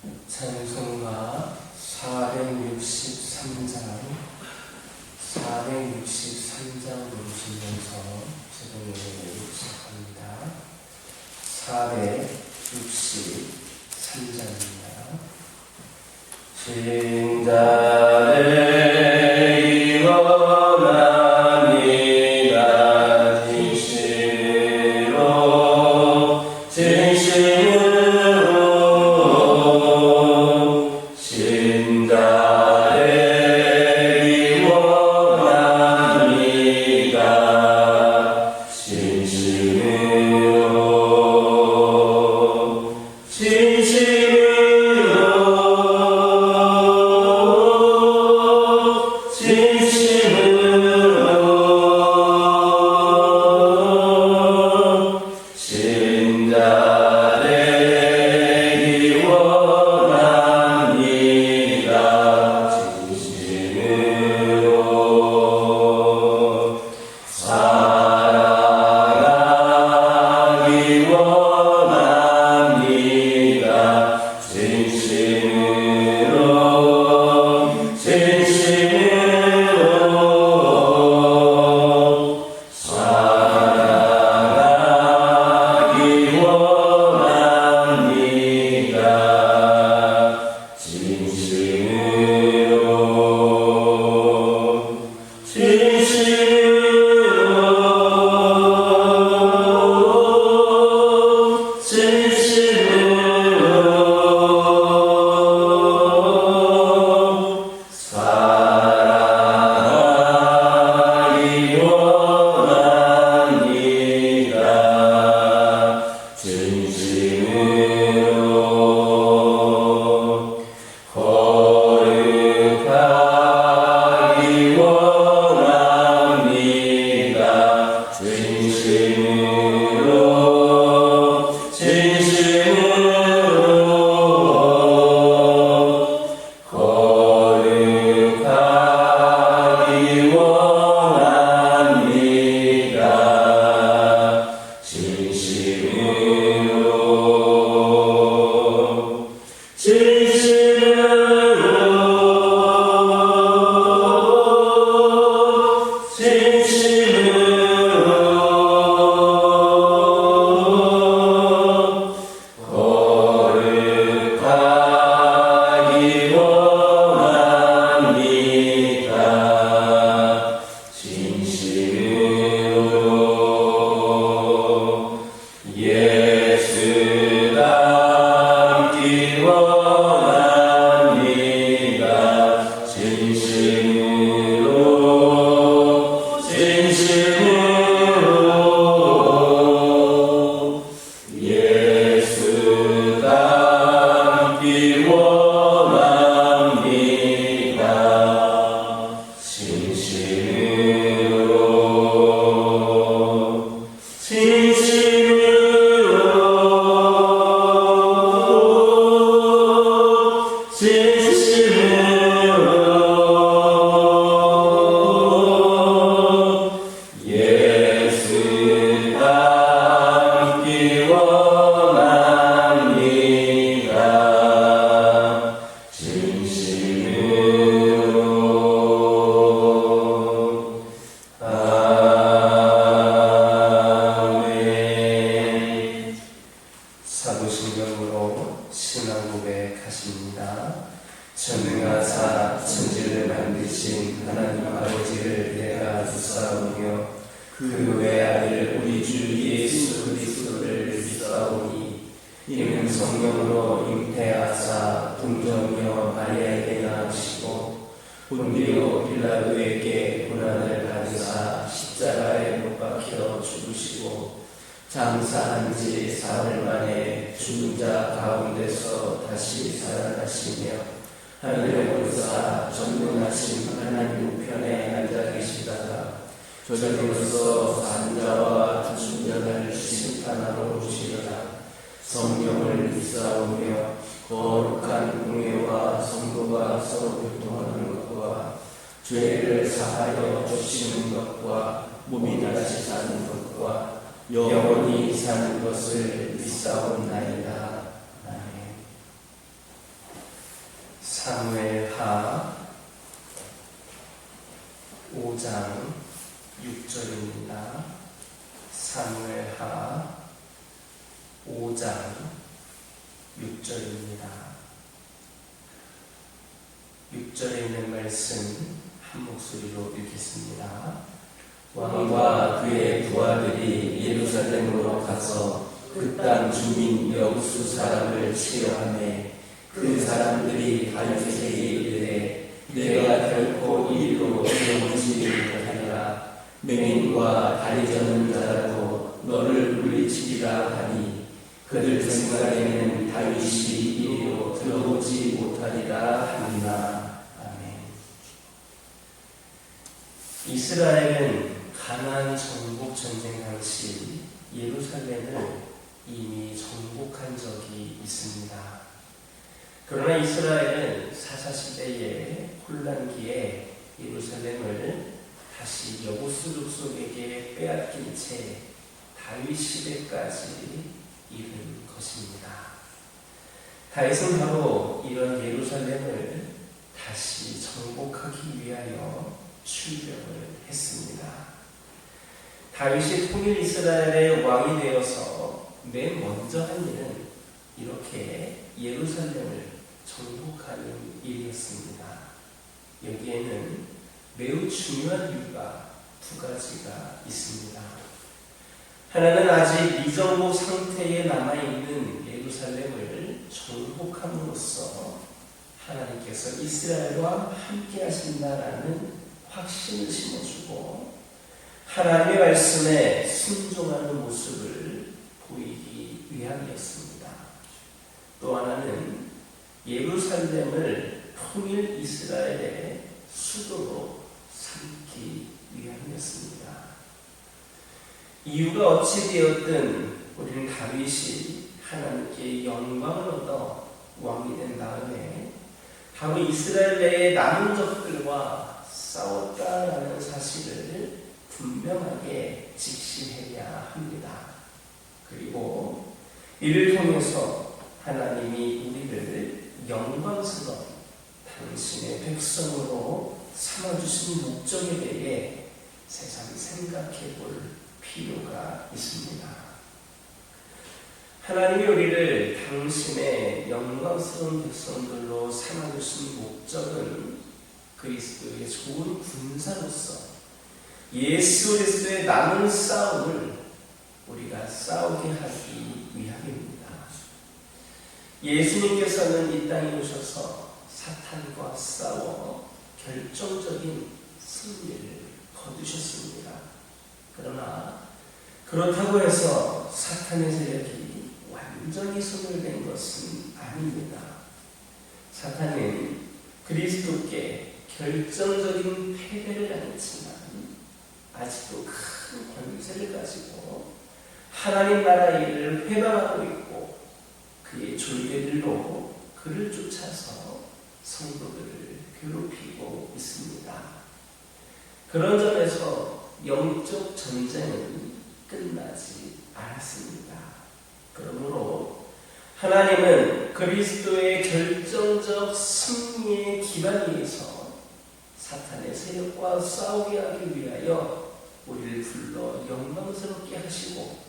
찬송가 463장 부르시면서 제동을 시작합니다. 463장입니다. 진자를 원합니다. 전능하사 천지를 만드신 하나님 아버지를 내가 믿사오며 그 외아들 우리 주 예수 그리스도를 믿사오니 이는 성령으로 잉태하사 동정녀 마리아에게 낳으시고 본디오 빌라도에게 고난을 받으사 십자가에 못 박혀 죽으시고 장사한 지 사흘 만에 죽은 자 가운데서 다시 살아나시며 하늘에 오르사 전능하신 하나님 우편에 앉아 계시다가 저리로서 산 자와 죽은 자를 심판하러 오시리라. 성경을 믿사오며 거룩한 공예와 성도가 서로 교통하는 것과 죄를 사하여 주시는 것과 몸이 다시 사는 것과 영원히 사는 것을 믿사옵나이다. 아멘. 사무엘하 5장 6절입니다. 사무엘하 5장 6절입니다. 6절에 있는 말씀 한 목소리로 읽겠습니다. 왕과 그의 부하들이 예루살렘으로 가서 그 땅 주민 여부수 사람을 치려하매 그 사람들이 다윗에게 이르되 내가 결코 이리로 들어오지 못하리라. 맹인과 다리 저는 자라도 너를 물리치리라 하니 그들 생각에는 다윗이 이리로 들어오지 못하리라 하니라. 아멘. 이스라엘은 가나안 정복 전쟁 당시 예루살렘을 이미 정복한 적이 있습니다. 그러나 이스라엘은 사사시대의 혼란기에 예루살렘을 다시 여부수 족속에게 빼앗긴 채 다윗 시대까지 이른 것입니다. 다윗은 바로 이런 예루살렘을 다시 정복하기 위하여 출병을 했습니다. 다윗이 통일 이스라엘의 왕이 되어서 맨 먼저 한 일은 이렇게 예루살렘을 정복하는 일이었습니다. 여기에는 매우 중요한 이유가 두 가지가 있습니다. 하나는 아직 미정복 상태에 남아있는 예루살렘을 정복함으로써 하나님께서 이스라엘과 함께 하신다라는 확신을 심어주고 하나님의 말씀에 순종하는 모습을 보이기 위함이었습니다. 또 하나는 예루살렘을 통일 이스라엘의 수도로 삼기 위함이었습니다. 이유가 어찌 되었든 우리는 다윗이 하나님께 영광을 얻어 왕이 된 다음에 바로 이스라엘 내의 남은 적들과 싸웠다라는 사실을 분명하게 직시해야 합니다. 그리고 이를 통해서 하나님이 우리를 영광스러운 당신의 백성으로 삼아주신 목적에 대해 세상이 생각해 볼 필요가 있습니다. 하나님이 우리를 당신의 영광스러운 백성들로 삼아주신 목적은 그리스도의 좋은 군사로서 예수 그리스도의 남은 싸움을 우리가 싸우게 하기 위함입니다. 예수님께서는 이 땅에 오셔서 사탄과 싸워 결정적인 승리를 거두셨습니다. 그러나 그렇다고 해서 사탄의 세력이 완전히 손을 댄 것은 아닙니다. 사탄은 그리스도께 결정적인 패배를 당했지만 아직도 큰 권세를 가지고 하나님 나라 일을 회방하고 있고 그의 졸개들로 그를 쫓아서 성도들을 괴롭히고 있습니다. 그런 점에서 영적 전쟁은 끝나지 않았습니다. 그러므로 하나님은 그리스도의 결정적 승리의 기반 위에서 사탄의 세력과 싸우게 하기 위하여 우리를 불러 영광스럽게 하시고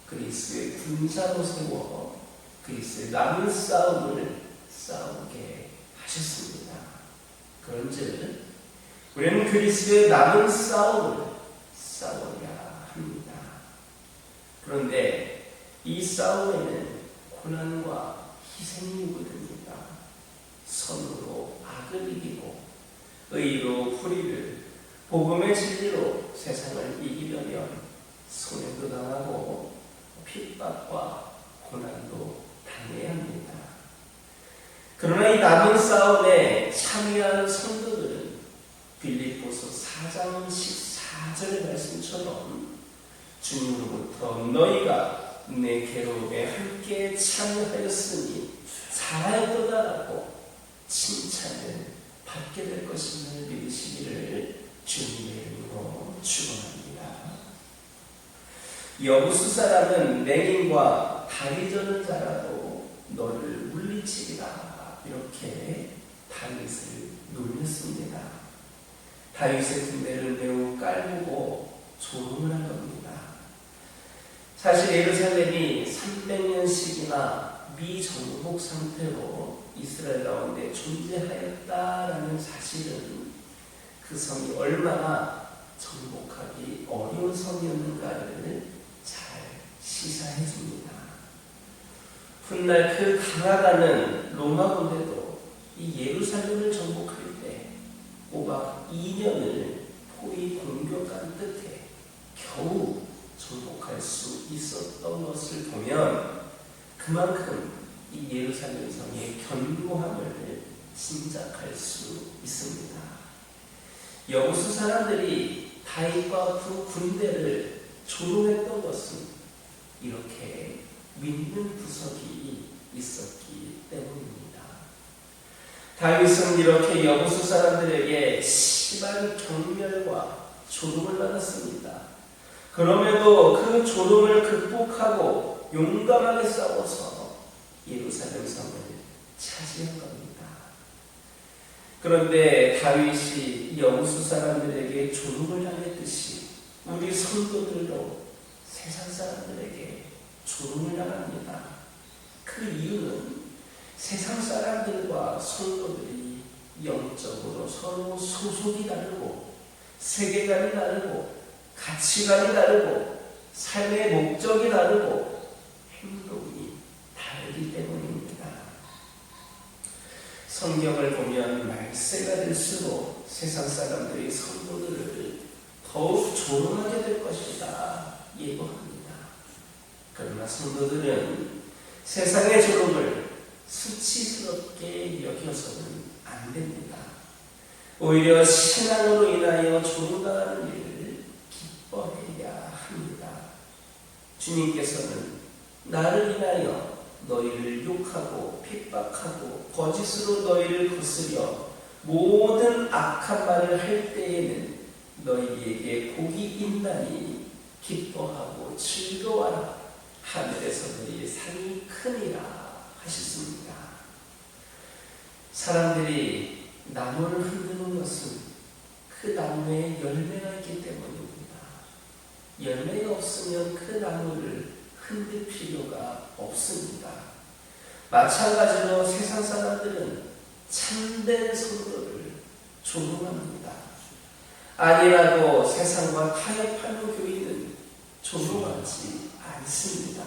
그리스도의 군사로 세워 그리스도의 남은 싸움을 싸우게 하셨습니다. 그런즉 우리는 그리스도의 남은 싸움을 싸워야 합니다. 그런데 이 싸움에는 고난과 희생이 요구됩니다. 선으로 악을 이기고 의로 불의를 복음의 진리로 세상을 이기려면 손해도 당하고 핍박과 고난도 당해야 합니다. 그러나 이 남은 싸움에 참여하는 성도들은 빌립보서 4장 14절의 말씀처럼 주님으로부터 너희가 내 괴로움에 함께 참여하였으니 잘하였도다라고 칭찬을 받게 될 것임을 믿으시기를 주님의 이름으로 축원합니다. 여부수 사람은 맹인과 다리 저는 자라도 너를 물리치리라 이렇게 다윗을 놀렸습니다. 다윗의 군대를 매우 깔보고 조롱을 한 겁니다. 사실 예루살렘이 300년씩이나 미정복 상태로 이스라엘 가운데 존재하였다라는 사실은 그 성이 얼마나 정복하기 어려운 성이었는가를 잘 시사해 줍니다. 훗날 그 가나다는 로마 군대도 이 예루살렘을 정복할 때 꼬박 2년을 포위 공격한 끝에 겨우 정복할 수 있었던 것을 보면 그만큼 이 예루살렘 성의 견고함을 짐작할 수 있습니다. 여부수 사람들이 다윗과 그 군대를 조롱했던 것은 이렇게 믿는 구석이 있었기 때문입니다. 다윗은 이렇게 여부수 사람들에게 심한 경멸과 조롱을 받았습니다. 그럼에도 그 조롱을 극복하고 용감하게 싸워서 예루살렘 성을 차지한 겁니다. 그런데 다윗이 여부수 사람들에게 조롱을 당했듯이 우리 성도들도 세상 사람들에게 조롱을 당합니다. 그 이유는 세상 사람들과 성도들이 영적으로 서로 소속이 다르고 세계관이 다르고 가치관이 다르고 삶의 목적이 다르고 행동이 다르기 때문입니다. 성경을 보면 말세가 될수록 세상 사람들이 성도들을 더욱 조롱하게 될 것이다 예고합니다. 그러나 성도들은 세상의 조롱을 수치스럽게 여겨서는 안 됩니다. 오히려 신앙으로 인하여 조롱당하는 일을 기뻐해야 합니다. 주님께서는 나를 인하여 너희를 욕하고 핍박하고 거짓으로 너희를 거스려 모든 악한 말을 할 때에는 너희에게 복이 있나니 기뻐하고 즐거워하라. 하늘에서 너희의 상이 크니라 하셨습니다. 사람들이 나무를 흔드는 것은 그 나무에 열매가 있기 때문입니다. 열매가 없으면 그 나무를 흔들 필요가 없습니다. 마찬가지로 세상 사람들은 참된 성도를 조롱합니다. 아니라고 세상과 타협하는 교인은 조롱하지 않습니다.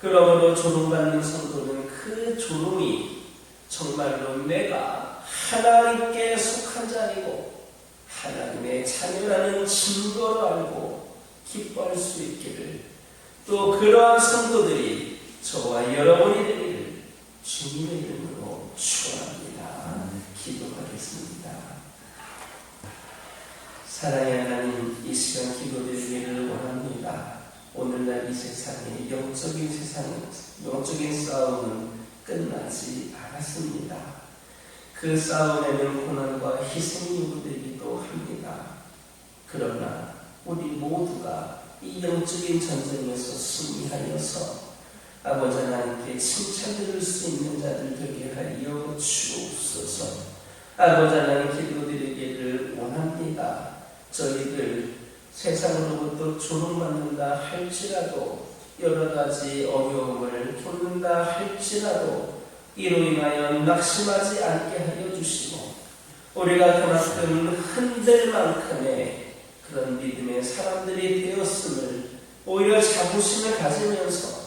그러므로 조롱받는 성도는 그 조롱이 정말로 내가 하나님께 속한 자이고 하나님의 자녀라는 증거로 알고 기뻐할 수 있기를, 또 그러한 성도들이 저와 여러분이 되기를 주님의 이름으로 축원합니다. 기도하겠습니다. 사랑의 하나님, 이 시간 기도드리기를 원합니다. 오늘날 이 세상의 영적인 싸움은 끝나지 않았습니다. 그 싸움에는 고난과 희생이 요구되기도 합니다. 그러나 우리 모두가 이 영적인 전쟁에서 승리하여서 아버지 하나님께 칭찬 들을 수 있는 자들 되게 하여 주옵소서. 아버지 하나님, 기도드리기를 원합니다. 저희들 세상으로부터 조롱받는다 할지라도, 여러 가지 어려움을 겪는다 할지라도 이로 인하여 낙심하지 않게 하여 주시고, 우리가 그만큼 흔들 만큼의 그런 믿음의 사람들이 되었음을 오히려 자부심을 가지면서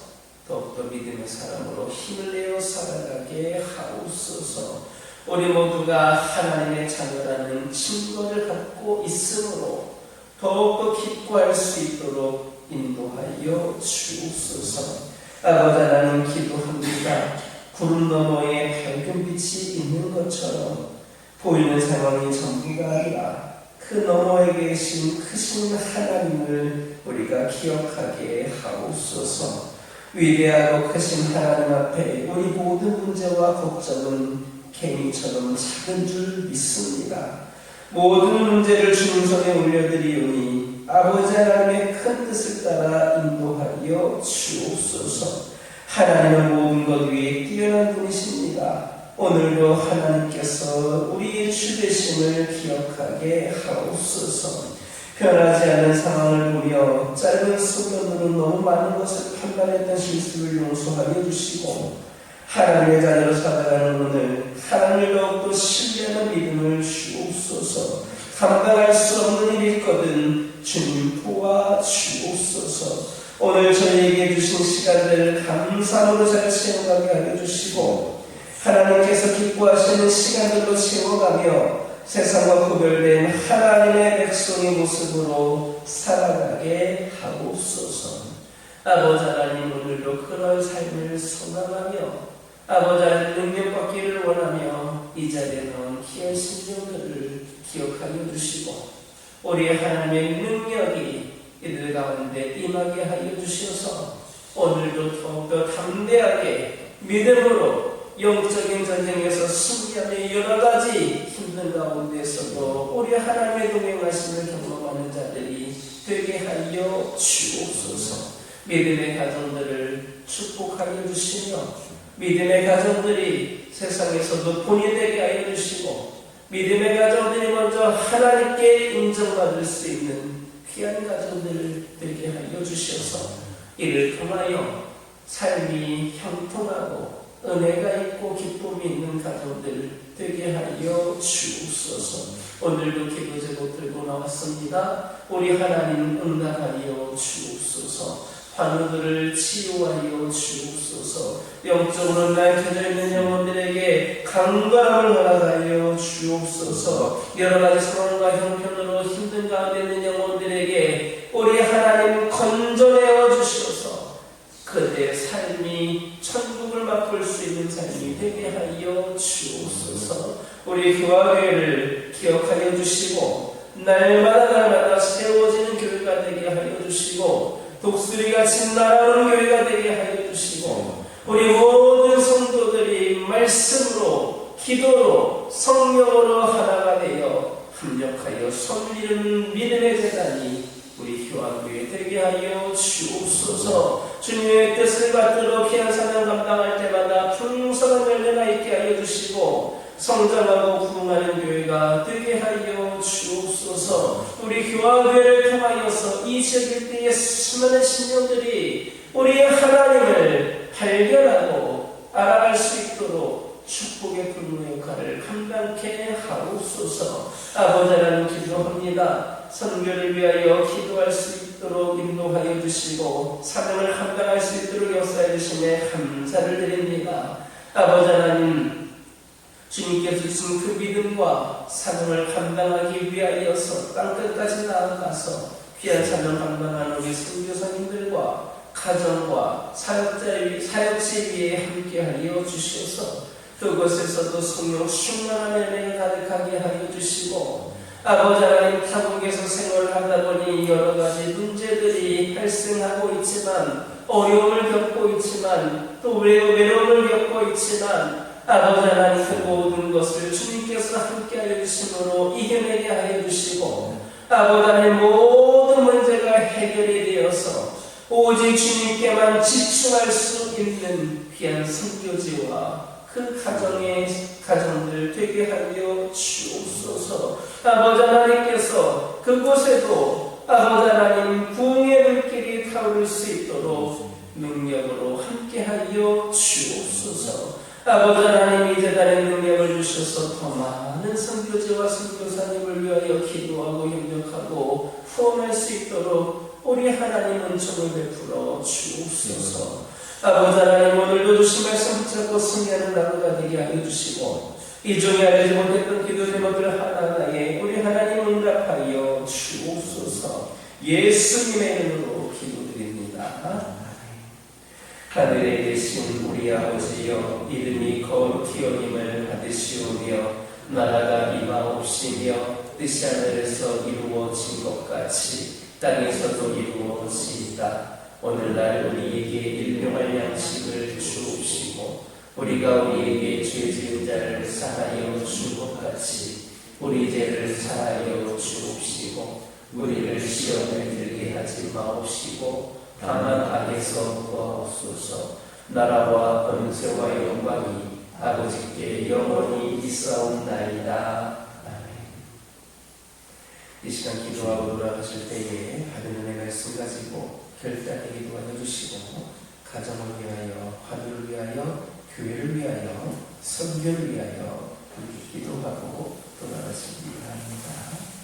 더욱더 믿음의 사람으로 힘을 내어 살아가게 하옵소서. 우리 모두가 하나님의 자녀라는 증거를 갖고 있으므로 더욱더 기뻐할 수 있도록 인도하여 주옵소서. 아버지 하나님, 기도합니다. 구름 너머에 밝은 빛이 있는 것처럼 보이는 상황이 전부가 아니라 그 너머에 계신 크신 하나님을 우리가 기억하게 하옵소서. 위대하고 크신 하나님 앞에 우리 모든 문제와 걱정은 개미처럼 작은 줄 믿습니다. 모든 문제를 주님 손에 올려드리오니 아버지 하나님의 큰 뜻을 따라 인도하여 주옵소서. 하나님은 모든 것 위에 뛰어난 분이십니다. 오늘도 하나님께서 우리의 주 되심을 기억하게 하옵소서. 변하지 않은 상황을 보며 짧은 소견으로 너무 많은 것을 판단했던 실수를 용서하여 주시고, 하나님의 자녀로 살아가는 오늘 하나님을 더욱더 신뢰하는 믿음을 주옵소서. 감당할 수 없는 일이 있거든 주님 도와주옵소서. 오늘 저희에게 주신 시간을 감사함으로 잘 채워가게 하여 주시고, 하나님께서 기뻐하시는 시간들로 채워가며 세상과 구별된 하나님의 백성의 모습으로 살아가게 하옵소서. 아버지 하나님, 오늘도 그런 삶을 소망하며 아버지 하나님 능력받기를 원하며 이 자리에 나온 귀한 신령들을 기억하여 주시고, 우리 하나님의 능력이 이들 가운데 임하게 하여 주셔서 오늘도 더욱더 담대하게 믿음으로 영적인 전쟁에서 승리하며 여러 가지 힘든 가운데서도 우리 하나님의 동행하심을 경험하는 자들이 되게 하여 주옵소서. 믿음의 가정들을 축복하여 주시며 믿음의 가정들이 세상에서도 본이 되게 하여 주시고, 믿음의 가정들이 먼저 하나님께 인정받을 수 있는 귀한 가정들을 되게 하여 주셔서 이를 통하여 삶이 형통하고 은혜가 있고 기쁨이 있는 가정들 되게 하여 주옵소서. 오늘도 기도 제목 들고 나왔습니다. 우리 하나님 응답하여 주옵소서. 환우들을 치유하여 주옵소서. 영적으로 날켜져 있는 영혼들에게 강건함을 허락하여 주옵소서. 여러 가지 상황과 형편으로 힘든 가운데 있는 영혼들에게 우리 하나님 건져내어 주셔서 그들의 삶이 천국을 맛볼 수 있는 삶이 되게 하여 주옵소서. 우리 교회를 기억하여 주시고 날마다 세워지는 교회가 되게 하여 주시고, 독수리같이 날아오는 교회가 되게 하여 주시고, 우리 모든 성도들이 말씀으로 기도로 성령으로 하나가 되어 합력하여 섬기는 믿음의 재단이 우리 교회에 되게 하여 주옵소서. 주님의 뜻을 받들어 귀한 사명 감당할 때마다 풍성한 열매가 있게 하여 주시고 성장하고 부흥하는 교회가 되게 하여 주옵소서. 우리 교회를 통하여서 이 지역 때의 수많은 신령들이 우리 하나님을 발견하고 알아갈 수 있도록 축복의 불문의 역할을 감당케 하옵소서. 아버지 하나님 기도합니다. 선교를 위하여 기도할 수 있도록 인도하여 주시고 사명을 감당할 수 있도록 역사해 주심에 감사를 드립니다. 아버지 하나님, 주님께서 주신 그 믿음과 사명을 감당하기 위하여서 땅끝까지 나아가서 귀한 사명 감당하는 우리 선교사님들과 가정과 사역지 위에 함께하여 주셔서 그곳에서도 성령 충만한 은혜를 가득하게 하여 주시고, 아버지 하나님, 타국에서 생활을 하다 보니 여러 가지 문제들이 발생하고 있지만, 어려움을 겪고 있지만, 또 외로움을 겪고 있지만, 아버지 하나님, 그 모든 것을 주님께서 함께하여 주심으로 이겨내게 하여 주시고, 아버지 하나님, 모든 문제가 해결이 되어서 오직 주님께만 집중할 수 있는 귀한 선교지와 그 가정들 되게 하여 주옵소서. 아버지 하나님께서 그곳에도 아버지 하나님 부흥의 물길이 타오를 수 있도록 능력으로 함께하여 주옵소서. 아버지 하나님, 이 재단에 능력을 주셔서 더 많은 선교지와 선교사님을 위하여 기도하고 협력하고 후원할 수 있도록 우리 하나님 은총을 베풀어 주옵소서. 아버지 하나님, 오늘도 주신 말씀 붙잡고 승리하는 나무가 되게 하여 주시고, 이 중에 알지 못했던 기도 제목들 하나하나에 우리 하나님 응답하여 주옵소서. 예수님의 이름으로 기도드립니다. 하늘에 계신 우리 아버지여, 이름이 거룩히 여김을 받으시오며 나라가 임하옵시며 뜻이 하늘에서 이루어진 것 같이 땅에서도 이루어지이다. 오늘날 우리에게 일용할 양식을 주옵시고 우리가 우리에게 죄 지은 자를 사하여 준 것 같이 우리 죄를 사하여 주옵시고 우리를 시험에 들게 하지 마옵시고 다만 악에서 구하옵소서. 나라와 권세와 영광이 아버지께 영원히 있사옵나이다. 아멘. 이 시간 기도하고 돌아가실 때에 받은 은혜 말씀 가지고 결단의 기도 알려주시고 가정을 위하여, 화두를 위하여, 교회를 위하여, 선교를 위하여 그렇게 기도하고 돌아가시기 바랍니다.